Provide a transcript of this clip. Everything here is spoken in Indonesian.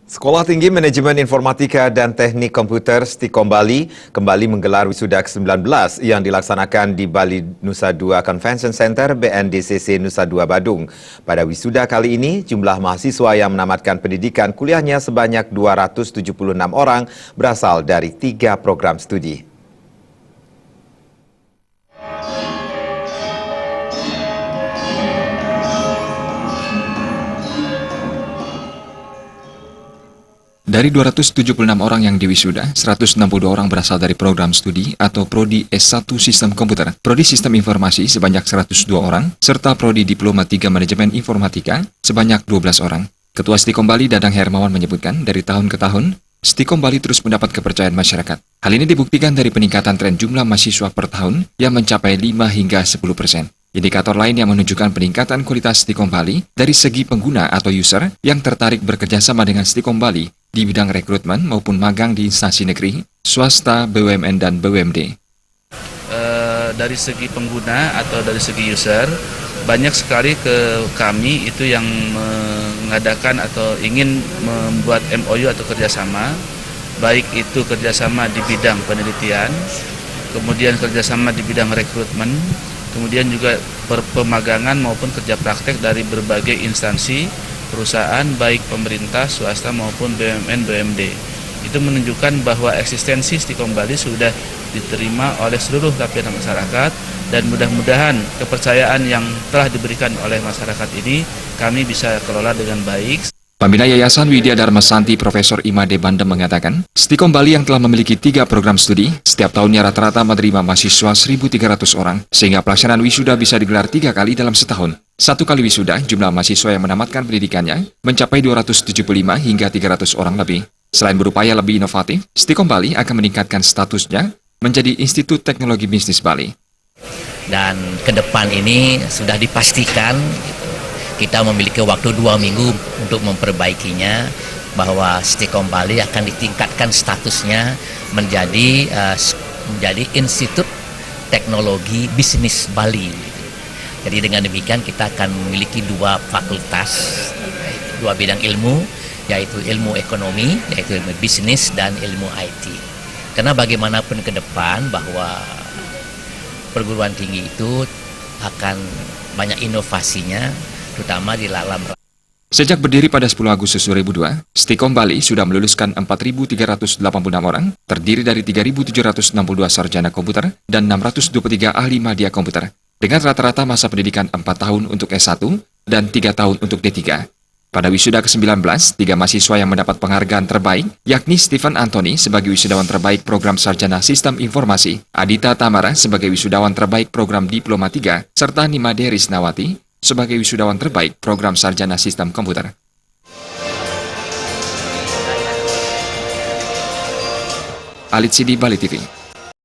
Sekolah Tinggi Manajemen Informatika dan Teknik Komputer Stikom Bali kembali menggelar wisuda ke-19 yang dilaksanakan di Bali Nusa Dua Convention Center BNDCC Nusa Dua Badung. Pada wisuda kali ini, jumlah mahasiswa yang menamatkan pendidikan kuliahnya sebanyak 276 orang berasal dari 3 program studi. Dari 276 orang yang diwisuda, 162 orang berasal dari program studi atau Prodi S1 Sistem Komputer, Prodi Sistem Informasi sebanyak 102 orang, serta Prodi Diploma 3 Manajemen Informatika sebanyak 12 orang. Ketua Stikom Bali Dadang Hermawan menyebutkan dari tahun ke tahun, Stikom Bali terus mendapat kepercayaan masyarakat. Hal ini dibuktikan dari peningkatan tren jumlah mahasiswa per tahun yang mencapai 5 hingga 10%. Indikator lain yang menunjukkan peningkatan kualitas Stikom Bali dari segi pengguna atau user yang tertarik bekerjasama dengan Stikom Bali di bidang rekrutmen maupun magang di instansi negeri, swasta, BUMN, dan BUMD. Dari segi pengguna atau dari segi user, banyak sekali ke kami itu yang mengadakan atau ingin membuat MOU atau kerjasama, baik itu kerjasama di bidang penelitian, kemudian kerjasama di bidang rekrutmen, kemudian juga pemagangan maupun kerja praktek dari berbagai instansi, perusahaan baik pemerintah, swasta maupun BUMN, BUMD. Itu menunjukkan bahwa eksistensi Stikom Bali sudah diterima oleh seluruh lapisan masyarakat dan mudah-mudahan kepercayaan yang telah diberikan oleh masyarakat ini kami bisa kelola dengan baik. Pembina Yayasan Widya Dharma Santi Profesor Imade Bandem mengatakan, Stikom Bali yang telah memiliki 3 program studi, setiap tahunnya rata-rata menerima mahasiswa 1.300 orang, sehingga pelaksanaan wisuda bisa digelar 3 kali dalam setahun. 1 kali wisuda, jumlah mahasiswa yang menamatkan pendidikannya mencapai 275 hingga 300 orang lebih. Selain berupaya lebih inovatif, Stikom Bali akan meningkatkan statusnya menjadi Institut Teknologi Bisnis Bali. Dan ke depan ini sudah dipastikan kita memiliki waktu 2 minggu untuk memperbaikinya, bahwa Stikom Bali akan ditingkatkan statusnya menjadi Institut Teknologi Bisnis Bali. Jadi dengan demikian kita akan memiliki 2 fakultas, 2 bidang ilmu, yaitu ilmu ekonomi, yaitu ilmu bisnis, dan ilmu IT. Karena bagaimanapun ke depan bahwa perguruan tinggi itu akan banyak inovasinya, terutama di dalam. Sejak berdiri pada 10 Agustus 2002, Stikom Bali sudah meluluskan 4.386 orang, terdiri dari 3.762 sarjana komputer dan 623 ahli media komputer, dengan rata-rata masa pendidikan 4 tahun untuk S1 dan 3 tahun untuk D3. Pada wisuda ke-19, 3 mahasiswa yang mendapat penghargaan terbaik, yakni Stephen Anthony sebagai wisudawan terbaik program Sarjana Sistem Informasi, Adita Tamara sebagai wisudawan terbaik program Diploma 3, serta Nimade Risnawati sebagai wisudawan terbaik program Sarjana Sistem Komputer. Alit Sidi, Bali TV.